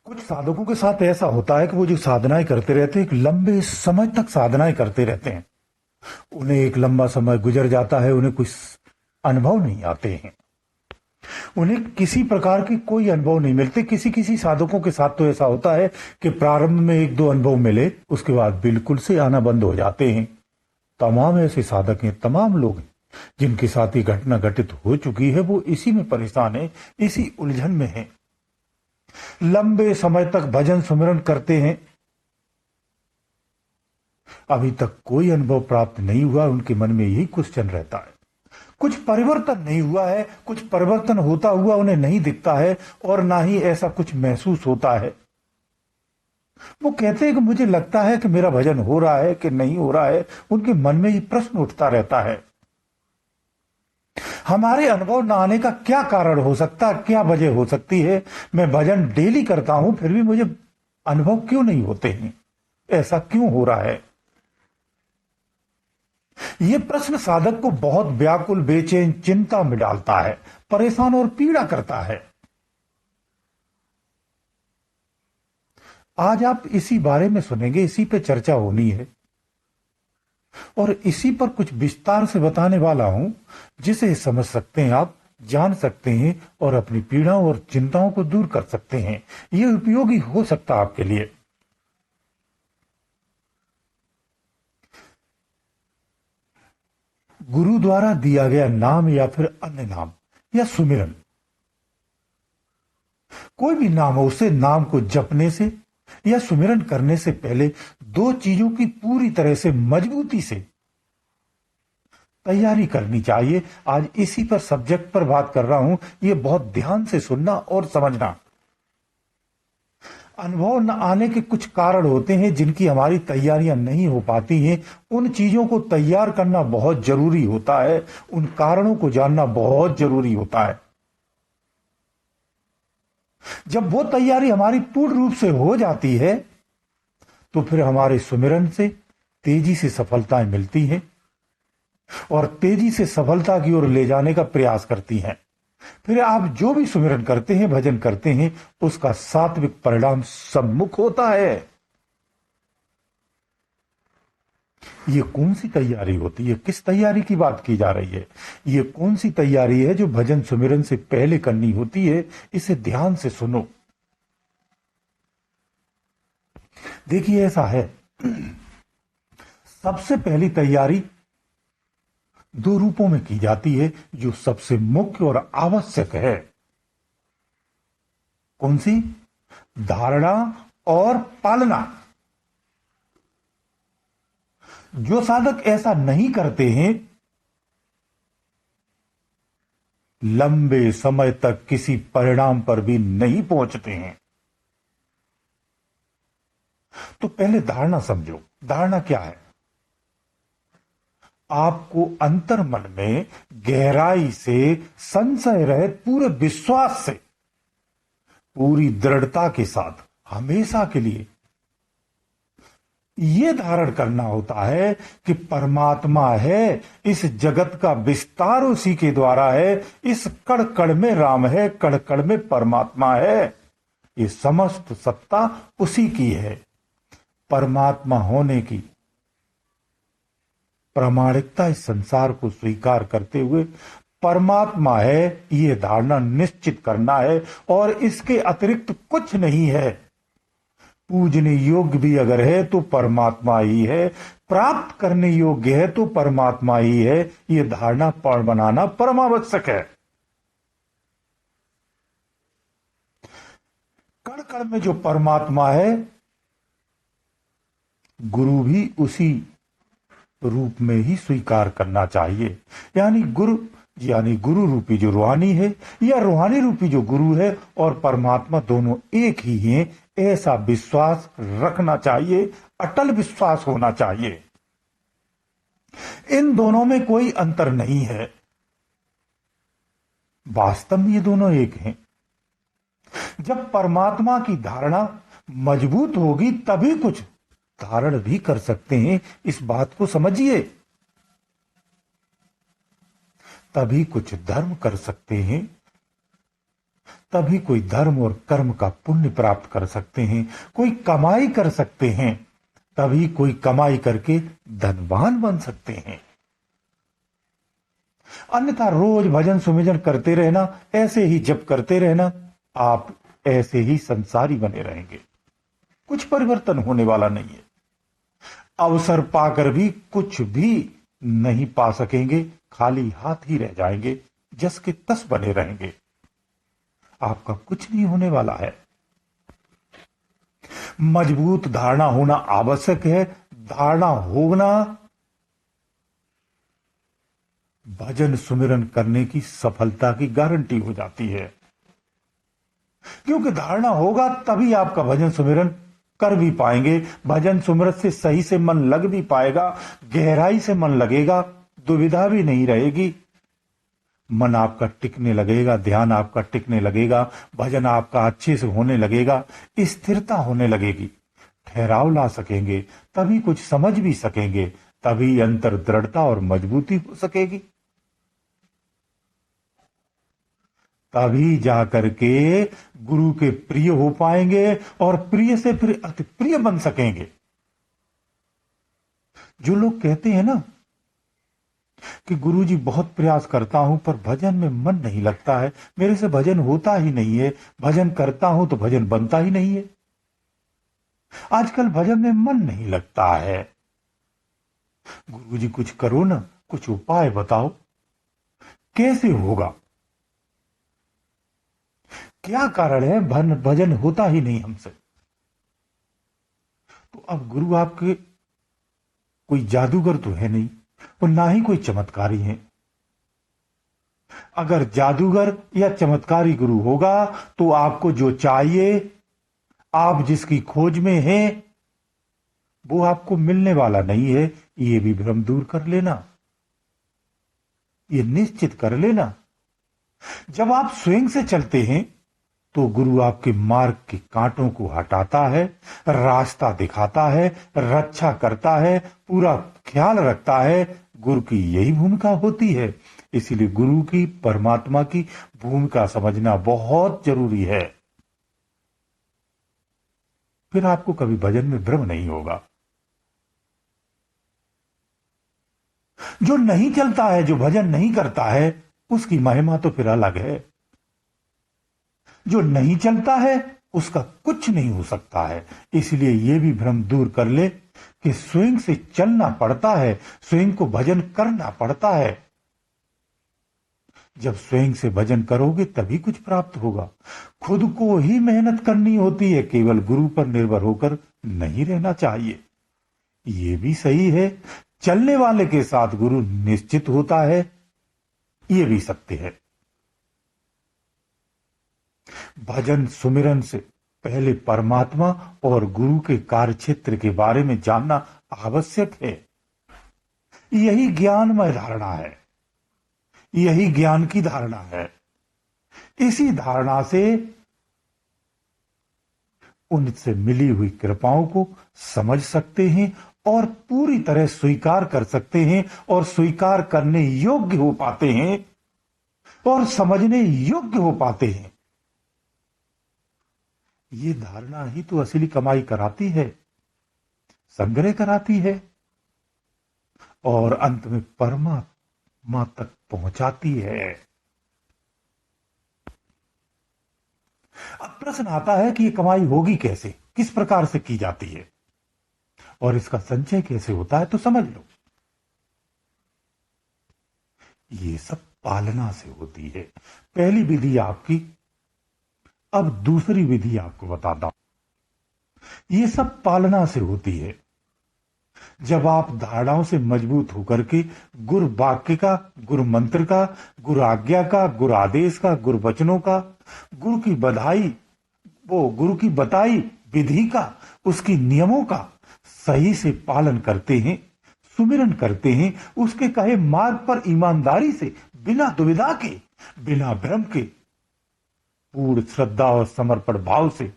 कुछ साधकों के साथ ऐसा होता है कि वो जो साधनाएं करते रहते हैं, एक लंबे समय तक साधनाएं करते रहते हैं। उन्हें एक लंबा समय गुजर जाता है, उन्हें कुछ अनुभव नहीं आते हैं, उन्हें किसी प्रकार की कोई अनुभव नहीं मिलते। किसी किसी साधकों के साथ तो ऐसा होता है कि प्रारंभ में एक दो अनुभव मिले, उसके बाद बिल्कुल से आना बंद हो जाते हैं। तमाम ऐसे साधक हैं, तमाम लोग हैं जिनके साथ ये घटना घटित हो चुकी है, वो इसी में परेशान है, इसी उलझन में है। लंबे समय तक भजन सुमिरन करते हैं, अभी तक कोई अनुभव प्राप्त नहीं हुआ। उनके मन में यही क्वेश्चन रहता है, कुछ परिवर्तन नहीं हुआ है, कुछ परिवर्तन होता हुआ उन्हें नहीं दिखता है और ना ही ऐसा कुछ महसूस होता है। वो कहते हैं कि मुझे लगता है कि मेरा भजन हो रहा है कि नहीं हो रहा है। उनके मन में ये प्रश्न उठता रहता है, हमारे अनुभव न आने का क्या कारण हो सकता है, क्या वजह हो सकती है। मैं भजन डेली करता हूं, फिर भी मुझे अनुभव क्यों नहीं होते हैं, ऐसा क्यों हो रहा है। यह प्रश्न साधक को बहुत व्याकुल, बेचैन, चिंता में डालता है, परेशान और पीड़ा करता है। आज आप इसी बारे में सुनेंगे, इसी पे चर्चा होनी है और इसी पर कुछ विस्तार से बताने वाला हूं, जिसे समझ सकते हैं आप, जान सकते हैं और अपनी पीड़ाओं और चिंताओं को दूर कर सकते हैं। यह उपयोगी हो सकता है आपके लिए। गुरु द्वारा दिया गया नाम या फिर अन्य नाम या सुमिरन, कोई भी नाम हो, उसे नाम को जपने से या सुमिरन करने से पहले दो चीजों की पूरी तरह से मजबूती से तैयारी करनी चाहिए। आज इसी पर सब्जेक्ट पर बात कर रहा हूं, यह बहुत ध्यान से सुनना और समझना। अनुभव न आने के कुछ कारण होते हैं जिनकी हमारी तैयारियां नहीं हो पाती हैं। उन चीजों को तैयार करना बहुत जरूरी होता है, उन कारणों को जानना बहुत जरूरी होता है। जब वो तैयारी हमारी पूर्ण रूप से हो जाती है तो फिर हमारे सुमिरन से तेजी से सफलताएं मिलती हैं और तेजी से सफलता की ओर ले जाने का प्रयास करती हैं। फिर आप जो भी सुमिरन करते हैं, भजन करते हैं, उसका सात्विक परिणाम सम्मुख होता है। ये कौन सी तैयारी होती है, किस तैयारी की बात की जा रही है, ये कौन सी तैयारी है जो भजन सुमिरन से पहले करनी होती है, इसे ध्यान से सुनो। देखिए ऐसा है, सबसे पहली तैयारी दो रूपों में की जाती है जो सबसे मुख्य और आवश्यक है। कौन सी? धारणा और पालना। जो साधक ऐसा नहीं करते हैं, लंबे समय तक किसी परिणाम पर भी नहीं पहुंचते हैं। तो पहले धारणा समझो। धारणा क्या है? आपको अंतर्मन में गहराई से, संशय रहित, पूरे विश्वास से, पूरी दृढ़ता के साथ, हमेशा के लिए यह धारण करना होता है कि परमात्मा है, इस जगत का विस्तार उसी के द्वारा है, इस कण कण में राम है, कण कण में परमात्मा है, ये समस्त सत्ता उसी की है। परमात्मा होने की प्रामाणिकता इस संसार को स्वीकार करते हुए परमात्मा है, यह धारणा निश्चित करना है और इसके अतिरिक्त कुछ नहीं है। पूजने योग्य भी अगर है तो परमात्मा ही है, प्राप्त करने योग्य है तो परमात्मा ही है। यह धारणा बनाना परमावश्यक है। कण कण में जो परमात्मा है, गुरु भी उसी रूप में ही स्वीकार करना चाहिए। यानी गुरु रूपी जो रूहानी है या रूहानी रूपी जो गुरु है और परमात्मा दोनों एक ही हैं, ऐसा विश्वास रखना चाहिए, अटल विश्वास होना चाहिए। इन दोनों में कोई अंतर नहीं है, वास्तव में ये दोनों एक हैं। जब परमात्मा की धारणा मजबूत होगी तभी कुछ धारण भी कर सकते हैं, इस बात को समझिए। तभी कुछ धर्म कर सकते हैं, तभी कोई धर्म और कर्म का पुण्य प्राप्त कर सकते हैं, कोई कमाई कर सकते हैं, तभी कोई कमाई करके धनवान बन सकते हैं। अन्यथा रोज भजन सुमिरन करते रहना, ऐसे ही जप करते रहना, आप ऐसे ही संसारी बने रहेंगे। कुछ परिवर्तन होने वाला नहीं है। अवसर पाकर भी कुछ भी नहीं पा सकेंगे, खाली हाथ ही रह जाएंगे, जस के तस बने रहेंगे। आपका कुछ नहीं होने वाला है। मजबूत धारणा होना आवश्यक है। धारणा होना भजन सुमिरन करने की सफलता की गारंटी हो जाती है, क्योंकि धारणा होगा तभी आपका भजन सुमिरन कर भी पाएंगे। भजन सुमिरन से सही से मन लग भी पाएगा, गहराई से मन लगेगा, दुविधा भी नहीं रहेगी। मन आपका टिकने लगेगा, ध्यान आपका टिकने लगेगा, भजन आपका अच्छे से होने लगेगा, स्थिरता होने लगेगी, ठहराव ला सकेंगे, तभी कुछ समझ भी सकेंगे, तभी अंतर दृढ़ता और मजबूती हो सकेगी। तभी जाकर के गुरु के प्रिय हो पाएंगे और प्रिय से फिर अति प्रिय बन सकेंगे। जो लोग कहते हैं ना कि गुरुजी बहुत प्रयास करता हूं पर भजन में मन नहीं लगता है, मेरे से भजन होता ही नहीं है, भजन करता हूं तो भजन बनता ही नहीं है, आजकल भजन में मन नहीं लगता है। गुरुजी कुछ करो ना, कुछ उपाय बताओ, कैसे होगा, क्या कारण है भजन होता ही नहीं हमसे। तो अब गुरु आपके कोई जादूगर तो है नहीं और ना ही कोई चमत्कारी है। अगर जादूगर या चमत्कारी गुरु होगा तो आपको जो चाहिए, आप जिसकी खोज में हैं, वो आपको मिलने वाला नहीं है। ये भी भ्रम दूर कर लेना, ये निश्चित कर लेना। जब आप स्वयं से चलते हैं तो गुरु आपके मार्ग के कांटों को हटाता है, रास्ता दिखाता है, रक्षा करता है, पूरा ख्याल रखता है। गुरु की यही भूमिका होती है। इसीलिए गुरु की, परमात्मा की भूमिका समझना बहुत जरूरी है। फिर आपको कभी भजन में भ्रम नहीं होगा। जो नहीं चलता है, जो भजन नहीं करता है, उसकी महिमा तो फिर अलग है। जो नहीं चलता है उसका कुछ नहीं हो सकता है। इसलिए यह भी भ्रम दूर कर ले कि स्वयं से चलना पड़ता है, स्वयं को भजन करना पड़ता है। जब स्वयं से भजन करोगे तभी कुछ प्राप्त होगा। खुद को ही मेहनत करनी होती है, केवल गुरु पर निर्भर होकर नहीं रहना चाहिए। यह भी सही है, चलने वाले के साथ गुरु निश्चित होता है, यह भी सत्य है। भजन सुमिरन से पहले परमात्मा और गुरु के कार्यक्षेत्र के बारे में जानना आवश्यक है। यही ज्ञानमय धारणा है, यही ज्ञान की धारणा है। इसी धारणा से उनसे मिली हुई कृपाओं को समझ सकते हैं और पूरी तरह स्वीकार कर सकते हैं और स्वीकार करने योग्य हो पाते हैं और समझने योग्य हो पाते हैं। ये धारणा ही तो असली कमाई कराती है, संग्रह कराती है और अंत में परमात्मा तक पहुंचाती है। अब प्रश्न आता है कि ये कमाई होगी कैसे, किस प्रकार से की जाती है और इसका संचय कैसे होता है। तो समझ लो, ये सब पालना से होती है। पहली विधि आपकी, अब दूसरी विधि आपको बताता हूं। ये सब पालना से होती है। जब आप धारणाओं से मजबूत होकर के गुरु वाक्य का, गुरु मंत्र का, गुरु आज्ञा का, गुरु आदेश का, गुरु वचनों का, गुरु की बधाई, वो गुरु की बताई विधि का, उसकी नियमों का सही से पालन करते हैं, सुमिरन करते हैं, उसके कहे मार्ग पर ईमानदारी से, बिना दुविधा के, बिना भ्रम के, पूर्ण श्रद्धा और समर्पण भाव से,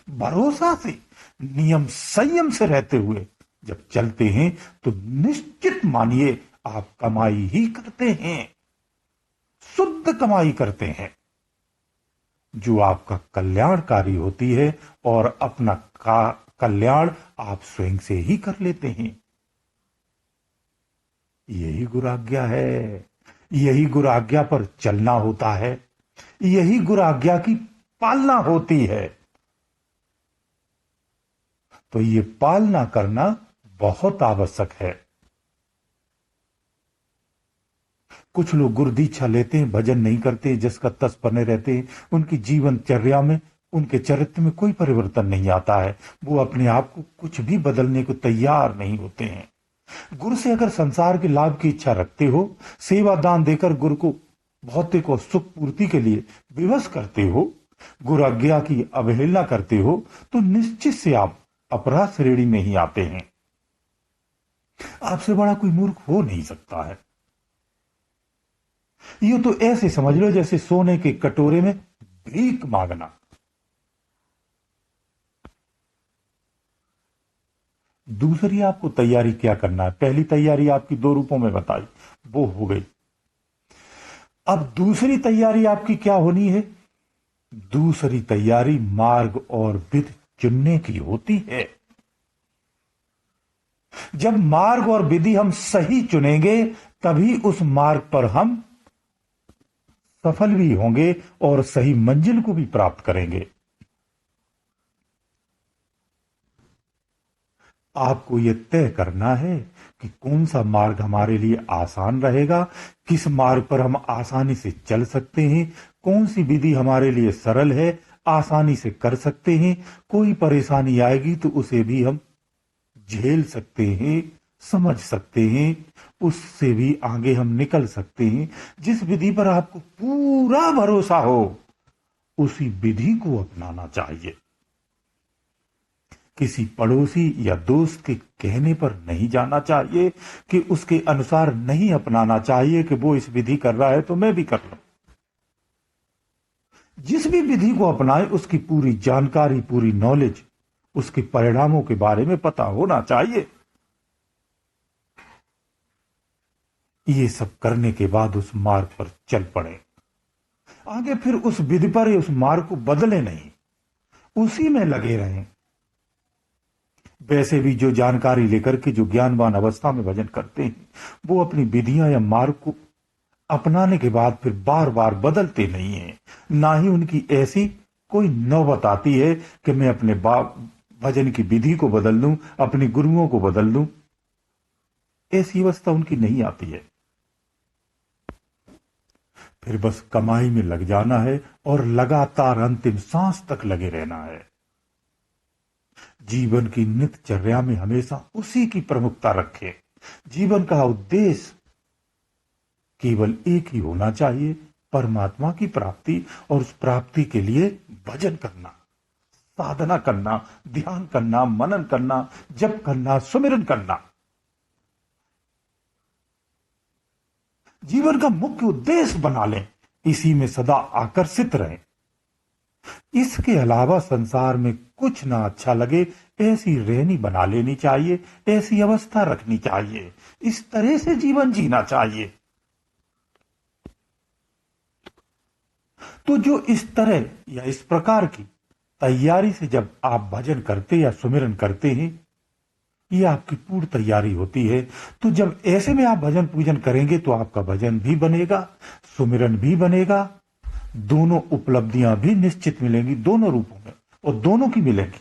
भरोसा से, नियम संयम से रहते हुए जब चलते हैं तो निश्चित मानिए आप कमाई ही करते हैं, शुद्ध कमाई करते हैं। जो आपका कल्याणकारी होती है, और अपना कल्याण आप स्वयं से ही कर लेते हैं। यही गुरु आज्ञा है, यही गुरु आज्ञा पर चलना होता है, यही गुरु आज्ञा की पालना होती है। तो ये पालना करना बहुत आवश्यक है। कुछ लोग गुरु दीक्षा लेते हैं, भजन नहीं करते, जिसका तस बने रहते हैं, उनकी जीवनचर्या में, उनके चरित्र में कोई परिवर्तन नहीं आता है। वो अपने आप को कुछ भी बदलने को तैयार नहीं होते हैं। गुरु से अगर संसार के लाभ की इच्छा रखते हो, सेवा दान देकर गुरु को भौतिक और सुख पूर्ति के लिए विवश करते हो, गुरु आज्ञा की अवहेलना करते हो, तो निश्चित से आप अपराध श्रेणी में ही आते हैं। आपसे बड़ा कोई मूर्ख हो नहीं सकता है। ये तो ऐसे समझ लो जैसे सोने के कटोरे में भीख मांगना। दूसरी आपको तैयारी क्या करना है? पहली तैयारी आपकी 2 रूपों में बताई, वो हो गई। अब दूसरी तैयारी आपकी क्या होनी है? दूसरी तैयारी मार्ग और विधि चुनने की होती है। जब मार्ग और विधि हम सही चुनेंगे, तभी उस मार्ग पर हम सफल भी होंगे और सही मंजिल को भी प्राप्त करेंगे। आपको यह तय करना है कि कौन सा मार्ग हमारे लिए आसान रहेगा, किस मार्ग पर हम आसानी से चल सकते हैं, कौन सी विधि हमारे लिए सरल है, आसानी से कर सकते हैं, कोई परेशानी आएगी तो उसे भी हम झेल सकते हैं, समझ सकते हैं, उससे भी आगे हम निकल सकते हैं। जिस विधि पर आपको पूरा भरोसा हो, उसी विधि को अपनाना चाहिए। किसी पड़ोसी या दोस्त के कहने पर नहीं जाना चाहिए, कि उसके अनुसार नहीं अपनाना चाहिए कि वो इस विधि कर रहा है तो मैं भी कर लूं। जिस भी विधि को अपनाए, उसकी पूरी जानकारी, पूरी नॉलेज, उसके परिणामों के बारे में पता होना चाहिए। ये सब करने के बाद उस मार्ग पर चल पड़े। आगे फिर उस विधि पर, उस मार्ग को बदले नहीं, उसी में लगे रहें। वैसे भी जो जानकारी लेकर के जो ज्ञानवान अवस्था में भजन करते हैं, वो अपनी विधियां या मार्ग को अपनाने के बाद फिर बार बार बदलते नहीं हैं। ना ही उनकी ऐसी कोई नौबत आती है कि मैं अपने भजन की विधि को बदल लूं, अपने गुरुओं को बदल लूं। ऐसी अवस्था उनकी नहीं आती है। फिर बस कमाई में लग जाना है और लगातार अंतिम सांस तक लगे रहना है। जीवन की नित्यचर्या में हमेशा उसी की प्रमुखता रखें। जीवन का उद्देश्य केवल एक ही होना चाहिए, परमात्मा की प्राप्ति, और उस प्राप्ति के लिए भजन करना, साधना करना, ध्यान करना, मनन करना, जप करना, सुमिरन करना। जीवन का मुख्य उद्देश्य बना लें, इसी में सदा आकर्षित रहें। इसके अलावा संसार में कुछ ना अच्छा लगे, ऐसी रहनी बना लेनी चाहिए, ऐसी अवस्था रखनी चाहिए, इस तरह से जीवन जीना चाहिए। तो जो इस तरह या इस प्रकार की तैयारी से जब आप भजन करते या सुमिरन करते हैं, ये आपकी पूर्ण तैयारी होती है। तो जब ऐसे में आप भजन पूजन करेंगे, तो आपका भजन भी बनेगा, सुमिरन भी बनेगा, दोनों उपलब्धियां भी निश्चित मिलेंगी, दोनों रूपों में, और दोनों की मिलेंगी।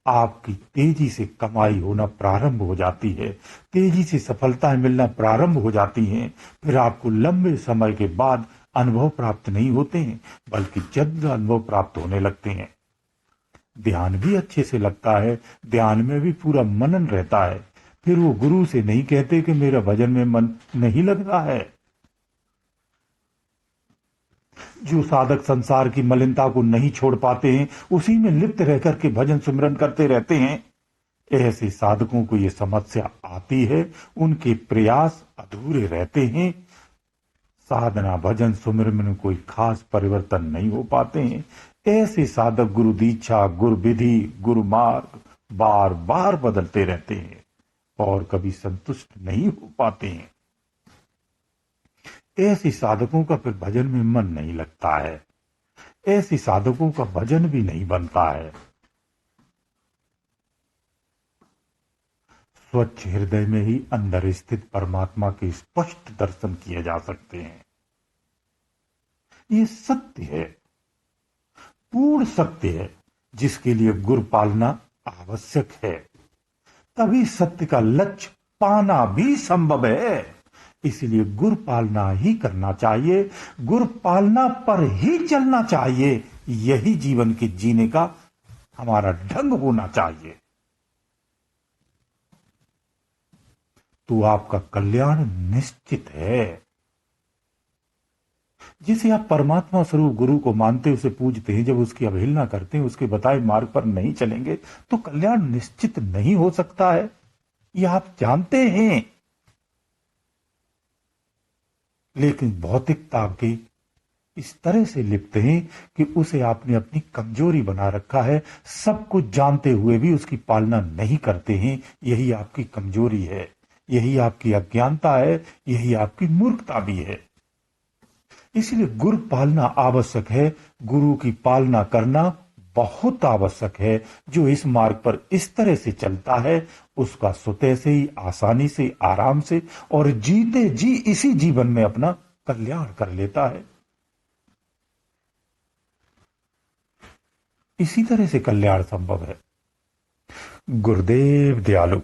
आपकी तेजी से कमाई होना प्रारंभ हो जाती है, तेजी से सफलताएं मिलना प्रारंभ हो जाती हैं। फिर आपको लंबे समय के बाद अनुभव प्राप्त नहीं होते हैं, बल्कि जल्द अनुभव प्राप्त होने लगते हैं। ध्यान भी अच्छे से लगता है, ध्यान में भी पूरा मनन रहता है। फिर वो गुरु से नहीं कहते कि मेरा भजन में मन नहीं लग रहा है। जो साधक संसार की मलिनता को नहीं छोड़ पाते हैं, उसी में लिप्त रह करके भजन सुमिरन करते रहते हैं, ऐसे साधकों को यह समस्या आती है, उनके प्रयास अधूरे रहते हैं। साधना, भजन, सुमिरन में कोई खास परिवर्तन नहीं हो पाते हैं। ऐसे साधक गुरु दीक्षा, गुरु विधि, गुरु मार्ग बार बार बदलते रहते हैं और कभी संतुष्ट नहीं हो पाते हैं। ऐसे साधकों का फिर भजन में मन नहीं लगता है। ऐसे साधकों का भजन भी नहीं बनता है। स्वच्छ हृदय में ही अंदर स्थित परमात्मा के स्पष्ट दर्शन किए जा सकते हैं। ये सत्य है, पूर्ण सत्य है, जिसके लिए गुर पालना आवश्यक है। तभी सत्य का लक्ष्य पाना भी संभव है। इसलिए गुर पालना ही करना चाहिए, गुर पालना पर ही चलना चाहिए। यही जीवन के जीने का हमारा ढंग होना चाहिए। तो आपका कल्याण निश्चित है। जिसे आप परमात्मा स्वरूप गुरु को मानते, उसे पूजते हैं, जब उसकी अवहेलना करते हैं, उसके बताए मार्ग पर नहीं चलेंगे, तो कल्याण निश्चित नहीं हो सकता है। यह आप जानते हैं। लेकिन भौतिकता के इस तरह से लिपते हैं कि उसे आपने अपनी कमजोरी बना रखा है। सब कुछ जानते हुए भी उसकी पालना नहीं करते हैं। यही आपकी कमजोरी है, यही आपकी अज्ञानता है, यही आपकी मूर्खता भी है। इसलिए गुरु पालना आवश्यक है। गुरु की पालना करना बहुत आवश्यक है। जो इस मार्ग पर इस तरह से चलता है, उसका स्वतः से ही, आसानी से, आराम से और जीते जी इसी जीवन में अपना कल्याण कर लेता है। इसी तरह से कल्याण संभव है। गुरुदेव दयालु।